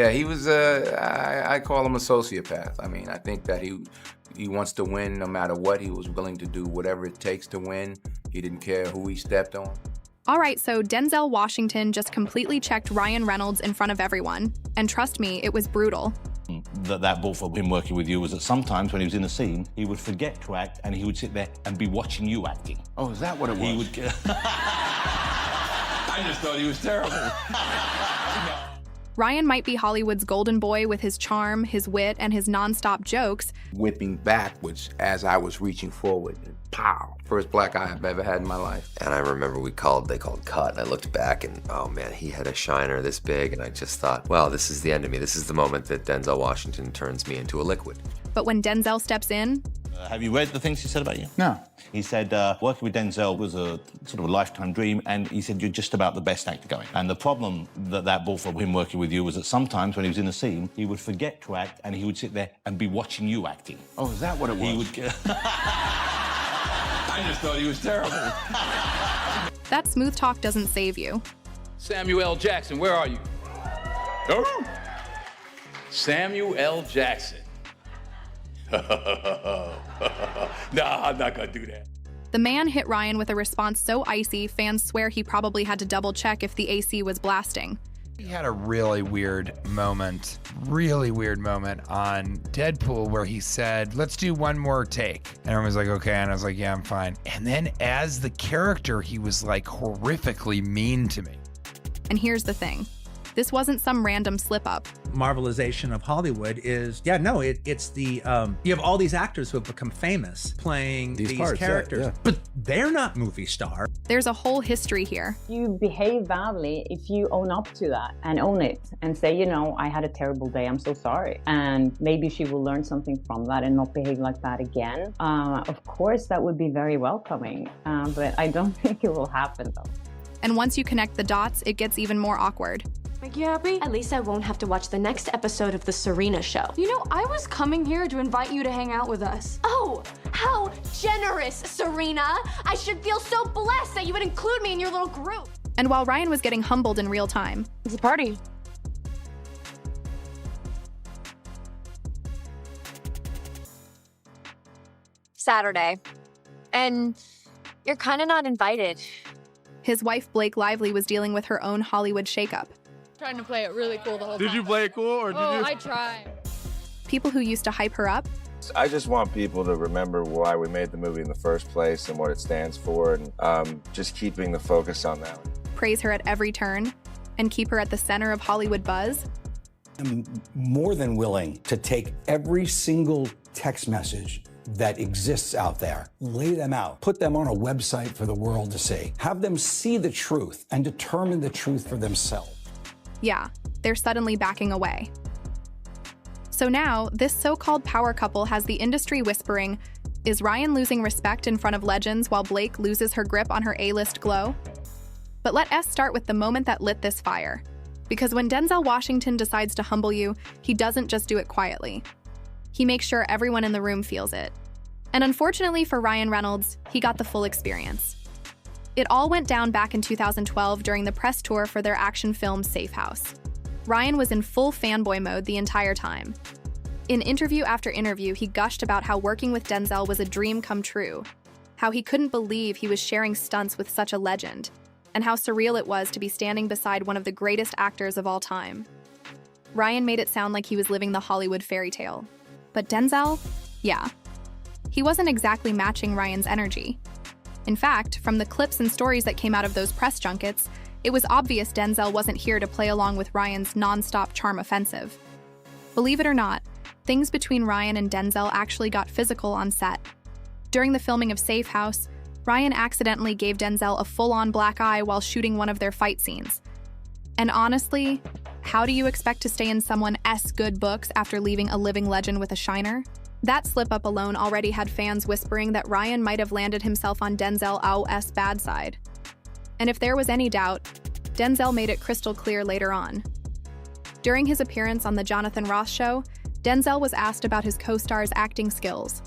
Yeah, he was, I call him a sociopath. I mean, I think that he wants to win no matter what. He was willing to do whatever it takes to win. He didn't care who he stepped on. All right, so Denzel Washington just completely checked Ryan Reynolds in front of everyone. And trust me, it was brutal. That brought for him working with you was that sometimes when he was in the scene, he would forget to act and he would sit there and be watching you acting. Oh, is that what it was? He would. I just thought he was terrible. Ryan might be Hollywood's golden boy with his charm, his wit, and his non-stop jokes. Whipping backwards as I was reaching forward. Pow! First black eye I've ever had in my life. And I remember they called cut, and I looked back and, oh man, he had a shiner this big, and I just thought, wow, this is the end of me. This is the moment that Denzel Washington turns me into a liquid. But when Denzel steps in... Have you read the things he said about you? No. He said working with Denzel was a sort of a lifetime dream, and he said you're just about the best actor going. And the problem that brought for him working with you was that sometimes when he was in the scene, he would forget to act and he would sit there and be watching you acting. Oh, is that what it was? He would. I just thought he was terrible. That smooth talk doesn't save you. Samuel L. Jackson, where are you? Oh. Samuel L. Jackson. Nah, I'm not gonna do that. The man hit Ryan with a response so icy, fans swear he probably had to double check if the AC was blasting. He had a really weird moment on Deadpool where he said, let's do one more take. And everyone was like, okay. And I was like, yeah, I'm fine. And then as the character, he was like horrifically mean to me. And here's the thing. This wasn't some random slip-up. Marvelization of Hollywood is, it's the, you have all these actors who have become famous playing these characters, but they're not movie stars. There's a whole history here. You behave badly if you own up to that and own it and say, you know, I had a terrible day, I'm so sorry. And maybe she will learn something from that and not behave like that again. Of course, that would be very welcoming, but I don't think it will happen though. And once you connect the dots, it gets even more awkward. Make you happy? At least I won't have to watch the next episode of The Serena Show. You know, I was coming here to invite you to hang out with us. Oh, how generous, Serena! I should feel so blessed that you would include me in your little group. And while Ryan was getting humbled in real time, It's a party. Saturday. And you're kind of not invited. his wife Blake Lively was dealing with her own Hollywood shakeup. Trying to play it really cool the whole time. Did you play it cool or did you? I tried. People who used to hype her up. I just want people to remember why we made the movie in the first place and what it stands for, and just keeping the focus on that. Praise her at every turn and keep her at the center of Hollywood buzz. I'm more than willing to take every single text message that exists out there, lay them out, put them on a website for the world to see, have them see the truth and determine the truth for themselves. Yeah, they're suddenly backing away. So now, this so-called power couple has the industry whispering, is Ryan losing respect in front of legends while Blake loses her grip on her A-list glow? But let us start with the moment that lit this fire. Because when Denzel Washington decides to humble you, he doesn't just do it quietly. He makes sure everyone in the room feels it. And unfortunately for Ryan Reynolds, he got the full experience. It all went down back in 2012 during the press tour for their action film Safe House. Ryan was in full fanboy mode the entire time. In interview after interview, he gushed about how working with Denzel was a dream come true, how he couldn't believe he was sharing stunts with such a legend, and how surreal it was to be standing beside one of the greatest actors of all time. Ryan made it sound like he was living the Hollywood fairy tale. But Denzel? Yeah. He wasn't exactly matching Ryan's energy. In fact, from the clips and stories that came out of those press junkets, it was obvious Denzel wasn't here to play along with Ryan's non-stop charm offensive. Believe it or not, things between Ryan and Denzel actually got physical on set. During the filming of Safe House, Ryan accidentally gave Denzel a full-on black eye while shooting one of their fight scenes. And honestly, how do you expect to stay in someone's good books after leaving a living legend with a shiner? That slip-up alone already had fans whispering that Ryan might have landed himself on Denzel's bad side. And if there was any doubt, Denzel made it crystal clear later on. During his appearance on The Jonathan Ross Show, Denzel was asked about his co-star's acting skills.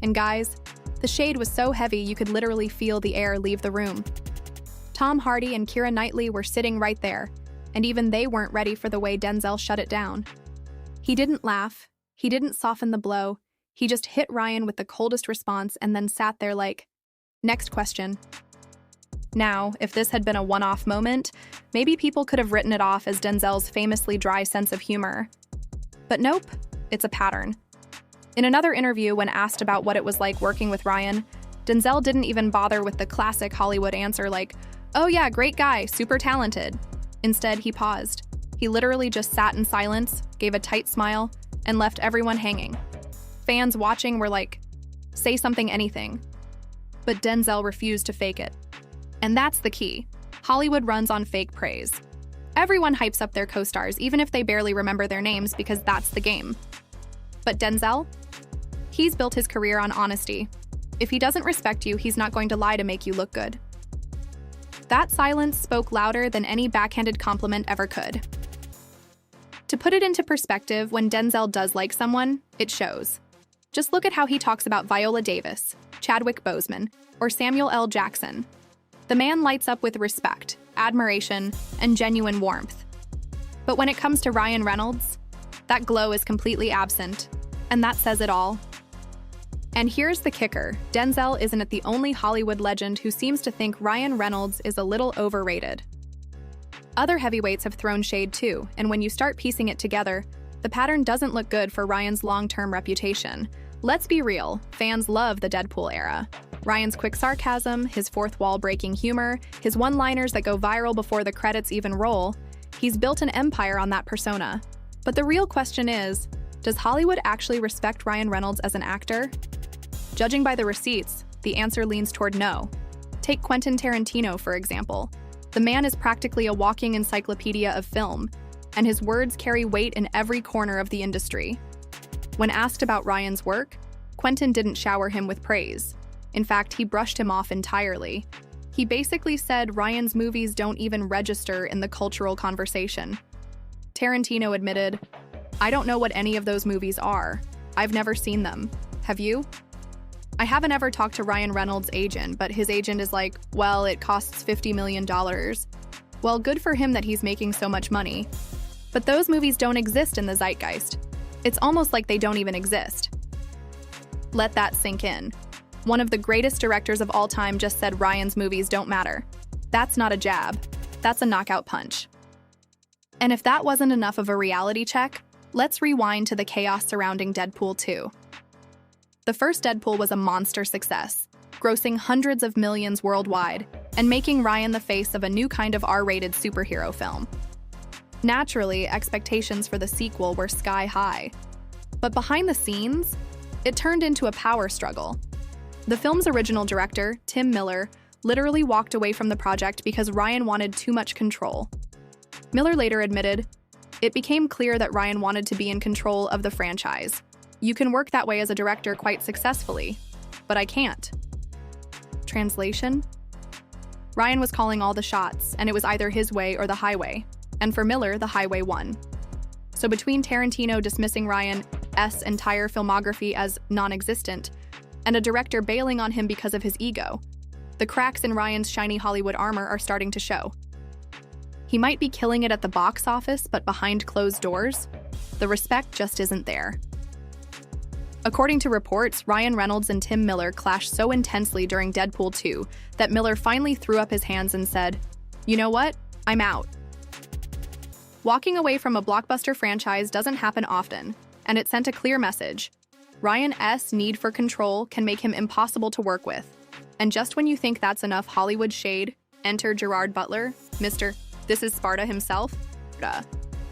And guys, the shade was so heavy you could literally feel the air leave the room. Tom Hardy and Keira Knightley were sitting right there, and even they weren't ready for the way Denzel shut it down. He didn't laugh. He didn't soften the blow. He just hit Ryan with the coldest response and then sat there like, "Next question." Now, if this had been a one-off moment, maybe people could have written it off as Denzel's famously dry sense of humor. But nope, it's a pattern. In another interview, when asked about what it was like working with Ryan, Denzel didn't even bother with the classic Hollywood answer like, "Oh yeah, great guy, super talented." Instead, he paused. He literally just sat in silence, gave a tight smile, and left everyone hanging. Fans watching were like, "Say something, anything." But Denzel refused to fake it. And that's the key. Hollywood runs on fake praise. Everyone hypes up their co-stars, even if they barely remember their names, because that's the game. But Denzel? He's built his career on honesty. If he doesn't respect you, he's not going to lie to make you look good. That silence spoke louder than any backhanded compliment ever could. To put it into perspective, when Denzel does like someone, it shows. Just look at how he talks about Viola Davis, Chadwick Boseman, or Samuel L. Jackson. The man lights up with respect, admiration, and genuine warmth. But when it comes to Ryan Reynolds, that glow is completely absent, and that says it all. And here's the kicker. Denzel isn't the only Hollywood legend who seems to think Ryan Reynolds is a little overrated. Other heavyweights have thrown shade too, and when you start piecing it together, the pattern doesn't look good for Ryan's long-term reputation. Let's be real, fans love the Deadpool era. Ryan's quick sarcasm, his fourth wall-breaking humor, his one-liners that go viral before the credits even roll, he's built an empire on that persona. But the real question is, does Hollywood actually respect Ryan Reynolds as an actor? Judging by the receipts, the answer leans toward no. Take Quentin Tarantino, for example. The man is practically a walking encyclopedia of film, and his words carry weight in every corner of the industry. When asked about Ryan's work, Quentin didn't shower him with praise. In fact, he brushed him off entirely. He basically said Ryan's movies don't even register in the cultural conversation. Tarantino admitted, "I don't know what any of those movies are. I've never seen them. Have you?" I haven't ever talked to Ryan Reynolds' agent, but his agent is like, "Well, it costs $50 million. Well, good for him that he's making so much money. But those movies don't exist in the zeitgeist. It's almost like they don't even exist." Let that sink in. One of the greatest directors of all time just said Ryan's movies don't matter. That's not a jab. That's a knockout punch. And if that wasn't enough of a reality check, let's rewind to the chaos surrounding Deadpool 2. The first Deadpool was a monster success, grossing hundreds of millions worldwide, and making Ryan the face of a new kind of R-rated superhero film. Naturally, expectations for the sequel were sky high. But behind the scenes, it turned into a power struggle. The film's original director, Tim Miller, literally walked away from the project because Ryan wanted too much control. Miller later admitted, "It became clear that Ryan wanted to be in control of the franchise. You can work that way as a director quite successfully, but I can't." Translation? Ryan was calling all the shots, and it was either his way or the highway. And for Miller, the highway won. So between Tarantino dismissing Ryan's entire filmography as non-existent, and a director bailing on him because of his ego, the cracks in Ryan's shiny Hollywood armor are starting to show. He might be killing it at the box office, but behind closed doors, the respect just isn't there. According to reports, Ryan Reynolds and Tim Miller clashed so intensely during Deadpool 2 that Miller finally threw up his hands and said, "You know what? I'm out." Walking away from a blockbuster franchise doesn't happen often, and it sent a clear message. Ryan's need for control can make him impossible to work with. And just when you think that's enough Hollywood shade, enter Gerard Butler, Mr. This is Sparta himself.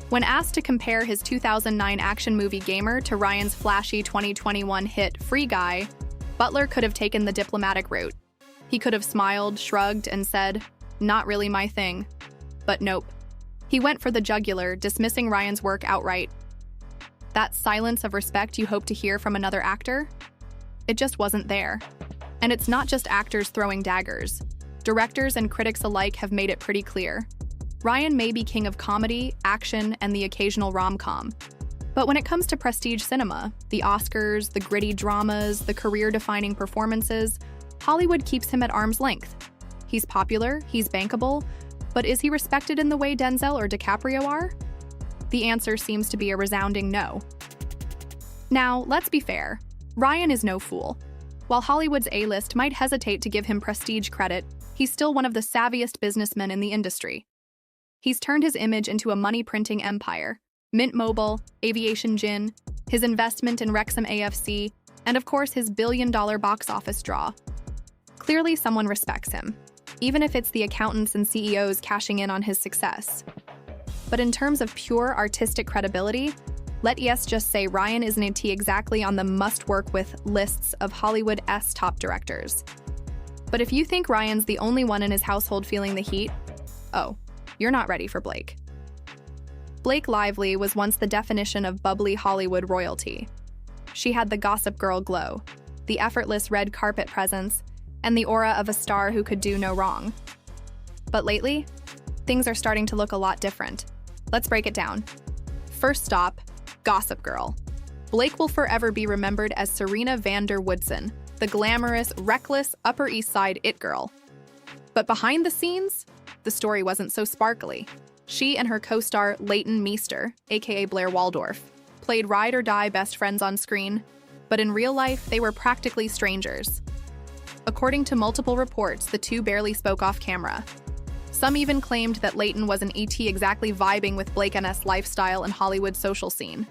When asked to compare his 2009 action movie Gamer to Ryan's flashy 2021 hit Free Guy, Butler could have taken the diplomatic route. He could have smiled, shrugged, and said, "Not really my thing." But nope. He went for the jugular, dismissing Ryan's work outright. That silence of respect you hope to hear from another actor? It just wasn't there. And it's not just actors throwing daggers. Directors and critics alike have made it pretty clear. Ryan may be king of comedy, action, and the occasional rom-com. But when it comes to prestige cinema, the Oscars, the gritty dramas, the career-defining performances, Hollywood keeps him at arm's length. He's popular, he's bankable, But is he respected in the way Denzel or DiCaprio are? The answer seems to be a resounding no. Now, let's be fair. Ryan is no fool. While Hollywood's A-list might hesitate to give him prestige credit, he's still one of the savviest businessmen in the industry. He's turned his image into a money-printing empire. Mint Mobile, Aviation Gin, his investment in Wrexham AFC, and of course his billion-dollar box office draw. Clearly someone respects him, even if it's the accountants and CEOs cashing in on his success. But in terms of pure artistic credibility, let's just say Ryan isn't exactly on the must-work-with lists of Hollywood's top directors. But if you think Ryan's the only one in his household feeling the heat, oh, you're not ready for Blake. Blake Lively was once the definition of bubbly Hollywood royalty. She had the Gossip Girl glow, the effortless red carpet presence, and the aura of a star who could do no wrong. But lately, things are starting to look a lot different. Let's break it down. First stop, Gossip Girl. Blake will forever be remembered as Serena van der Woodsen, the glamorous, reckless Upper East Side it girl. But behind the scenes, the story wasn't so sparkly. She and her co-star Leighton Meester, aka Blair Waldorf, played ride-or-die best friends on screen, but in real life, they were practically strangers. According to multiple reports, the two barely spoke off camera. Some even claimed that Leighton wasn't exactly vibing with Blake and S lifestyle and Hollywood social scene.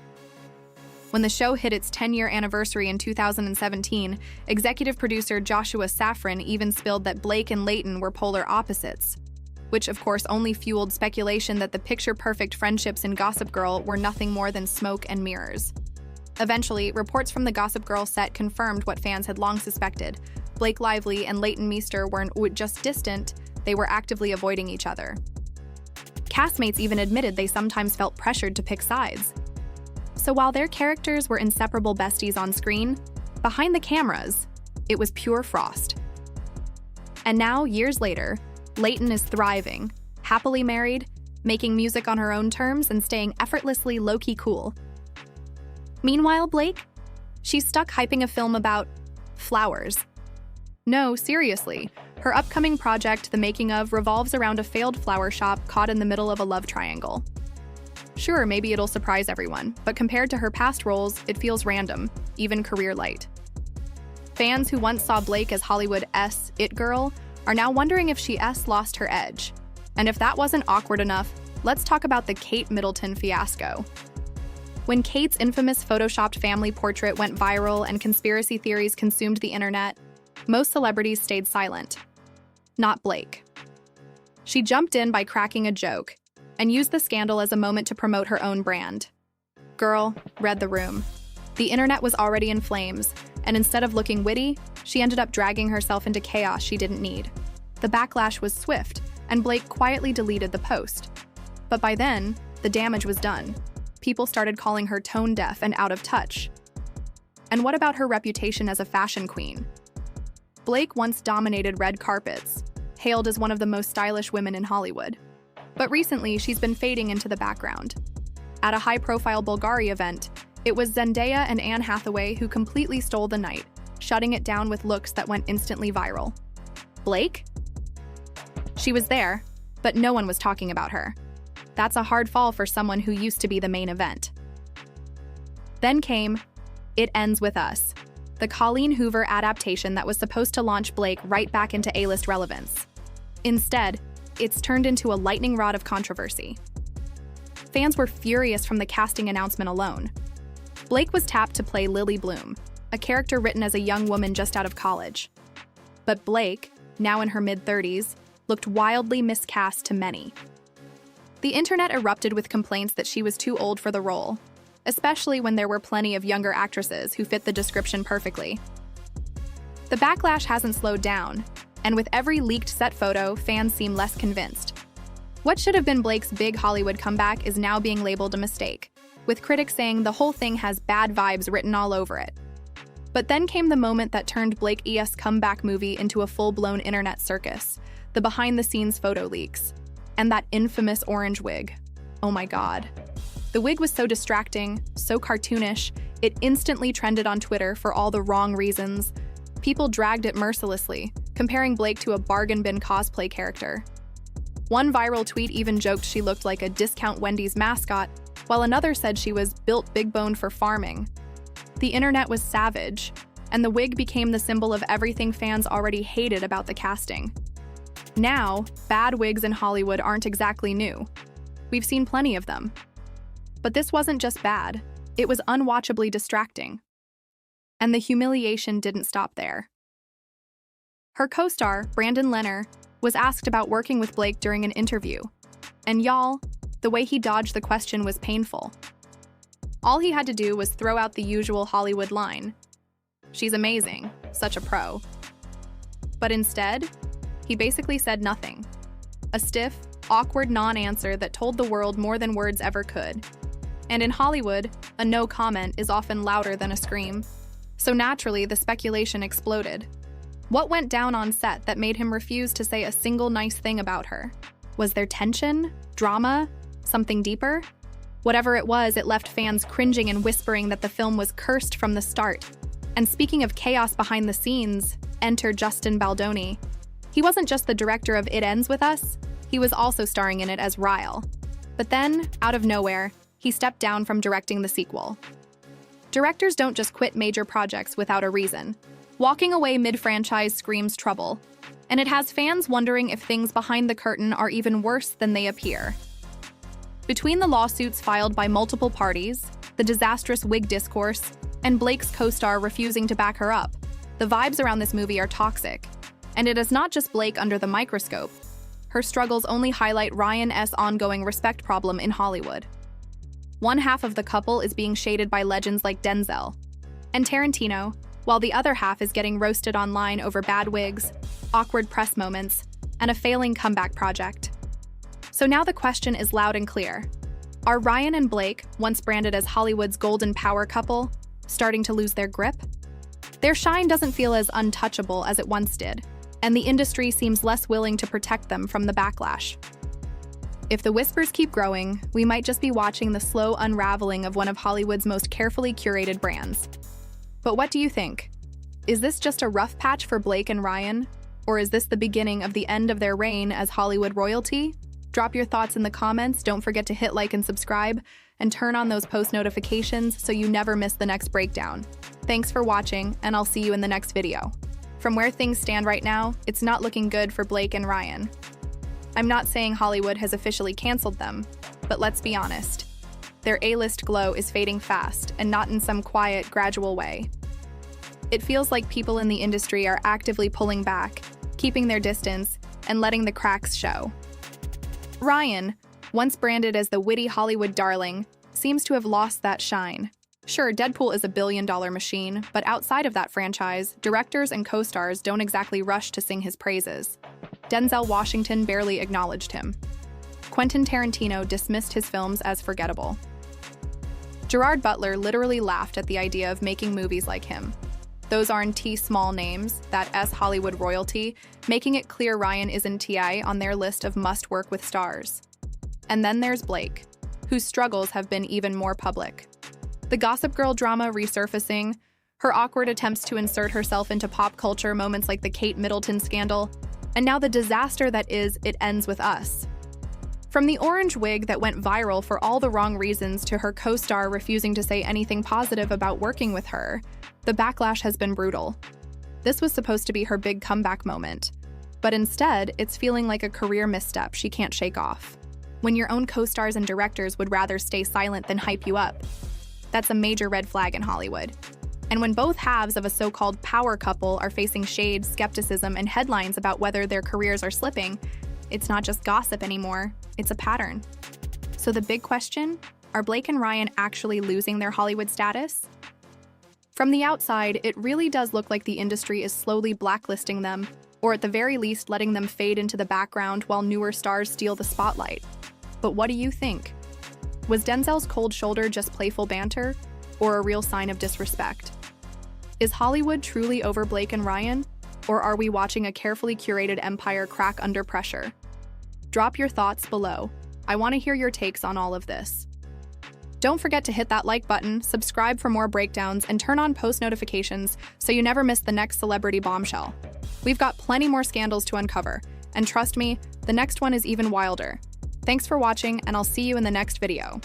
When the show hit its 10-year anniversary in 2017, executive producer Joshua Safran even spilled that Blake and Leighton were polar opposites, which of course only fueled speculation that the picture-perfect friendships in Gossip Girl were nothing more than smoke and mirrors. Eventually, reports from the Gossip Girl set confirmed what fans had long suspected. Blake Lively and Leighton Meester weren't just distant, they were actively avoiding each other. Castmates even admitted they sometimes felt pressured to pick sides. So while their characters were inseparable besties on screen, behind the cameras, it was pure frost. And now, years later, Leighton is thriving, happily married, making music on her own terms, and staying effortlessly low-key cool. Meanwhile, Blake? She's stuck hyping a film about flowers. No, seriously, her upcoming project, The Making of, revolves around a failed flower shop caught in the middle of a love triangle. Sure, maybe it'll surprise everyone, but compared to her past roles, it feels random, even career light. Fans who once saw Blake as Hollywood's it girl are now wondering if she lost her edge. And if that wasn't awkward enough, let's talk about the Kate Middleton fiasco. When Kate's infamous photoshopped family portrait went viral and conspiracy theories consumed the internet, most celebrities stayed silent. Not Blake. She jumped in by cracking a joke and used the scandal as a moment to promote her own brand. Girl read the room. The internet was already in flames, and instead of looking witty, she ended up dragging herself into chaos she didn't need. The backlash was swift, and Blake quietly deleted the post. But by then, the damage was done. People started calling her tone-deaf and out of touch. And what about her reputation as a fashion queen? Blake once dominated red carpets, hailed as one of the most stylish women in Hollywood. But recently, she's been fading into the background. At a high-profile Bulgari event, it was Zendaya and Anne Hathaway who completely stole the night, shutting it down with looks that went instantly viral. Blake? She was there, but no one was talking about her. That's a hard fall for someone who used to be the main event. Then came It Ends With Us, the Colleen Hoover adaptation that was supposed to launch Blake right back into A-list relevance. Instead, it's turned into a lightning rod of controversy. Fans were furious from the casting announcement alone. Blake was tapped to play Lily Bloom, a character written as a young woman just out of college. But Blake, now in her mid-30s, looked wildly miscast to many. The internet erupted with complaints that she was too old for the role, especially when there were plenty of younger actresses who fit the description perfectly. The backlash hasn't slowed down, and with every leaked set photo, fans seem less convinced. What should have been Blake's big Hollywood comeback is now being labeled a mistake, with critics saying the whole thing has bad vibes written all over it. But then came the moment that turned Blake's comeback movie into a full-blown internet circus, the behind-the-scenes photo leaks, and that infamous orange wig. Oh my god. The wig was so distracting, so cartoonish, it instantly trended on Twitter for all the wrong reasons. People dragged it mercilessly, comparing Blake to a bargain bin cosplay character. One viral tweet even joked she looked like a discount Wendy's mascot, while another said she was built big boned for farming. The internet was savage, and the wig became the symbol of everything fans already hated about the casting. Now, bad wigs in Hollywood aren't exactly new. We've seen plenty of them. But this wasn't just bad, it was unwatchably distracting. And the humiliation didn't stop there. Her co-star, Brandon Lenner, was asked about working with Blake during an interview. And y'all, the way he dodged the question was painful. All he had to do was throw out the usual Hollywood line. "She's amazing, such a pro." But instead, he basically said nothing. A stiff, awkward non-answer that told the world more than words ever could. And in Hollywood, a no comment is often louder than a scream. So naturally, the speculation exploded. What went down on set that made him refuse to say a single nice thing about her? Was there tension? Drama? Something deeper? Whatever it was, it left fans cringing and whispering that the film was cursed from the start. And speaking of chaos behind the scenes, enter Justin Baldoni. He wasn't just the director of It Ends With Us, he was also starring in it as Ryle. But then, out of nowhere, he stepped down from directing the sequel. Directors don't just quit major projects without a reason. Walking away mid-franchise screams trouble, and it has fans wondering if things behind the curtain are even worse than they appear. Between the lawsuits filed by multiple parties, the disastrous wig discourse, and Blake's co-star refusing to back her up, the vibes around this movie are toxic. And it is not just Blake under the microscope. Her struggles only highlight Ryan's ongoing respect problem in Hollywood. One half of the couple is being shaded by legends like Denzel and Tarantino, while the other half is getting roasted online over bad wigs, awkward press moments, and a failing comeback project. So now the question is loud and clear. Are Ryan and Blake, once branded as Hollywood's golden power couple, starting to lose their grip? Their shine doesn't feel as untouchable as it once did, and the industry seems less willing to protect them from the backlash. If the whispers keep growing, we might just be watching the slow unraveling of one of Hollywood's most carefully curated brands. But what do you think? Is this just a rough patch for Blake and Ryan? Or is this the beginning of the end of their reign as Hollywood royalty? Drop your thoughts in the comments, don't forget to hit like and subscribe, and turn on those post notifications so you never miss the next breakdown. Thanks for watching, and I'll see you in the next video. From where things stand right now, it's not looking good for Blake and Ryan. I'm not saying Hollywood has officially canceled them, but let's be honest. Their A-list glow is fading fast, and not in some quiet, gradual way. It feels like people in the industry are actively pulling back, keeping their distance, and letting the cracks show. Ryan, once branded as the witty Hollywood darling, seems to have lost that shine. Sure, Deadpool is a billion-dollar machine, but outside of that franchise, directors and co-stars don't exactly rush to sing his praises. Denzel Washington barely acknowledged him. Quentin Tarantino dismissed his films as forgettable. Gerard Butler literally laughed at the idea of making movies like him. Those aren't small names, that S Hollywood royalty, making it clear Ryan isn't TI on their list of must-work with stars. And then there's Blake, whose struggles have been even more public. The Gossip Girl drama resurfacing, her awkward attempts to insert herself into pop culture moments like the Kate Middleton scandal, and now the disaster that is It Ends With Us. From the orange wig that went viral for all the wrong reasons to her co-star refusing to say anything positive about working with her, the backlash has been brutal. This was supposed to be her big comeback moment, but instead, it's feeling like a career misstep she can't shake off. When your own co-stars and directors would rather stay silent than hype you up, that's a major red flag in Hollywood. And when both halves of a so-called power couple are facing shade, skepticism, and headlines about whether their careers are slipping, it's not just gossip anymore, it's a pattern. So the big question, are Blake and Ryan actually losing their Hollywood status? From the outside, it really does look like the industry is slowly blacklisting them, or at the very least letting them fade into the background while newer stars steal the spotlight. But what do you think? Was Denzel's cold shoulder just playful banter, or a real sign of disrespect? Is Hollywood truly over Blake and Ryan, or are we watching a carefully curated empire crack under pressure? Drop your thoughts below. I want to hear your takes on all of this. Don't forget to hit that like button, subscribe for more breakdowns, and turn on post notifications so you never miss the next celebrity bombshell. We've got plenty more scandals to uncover, And trust me, the next one is even wilder. Thanks for watching, and I'll see you in the next video.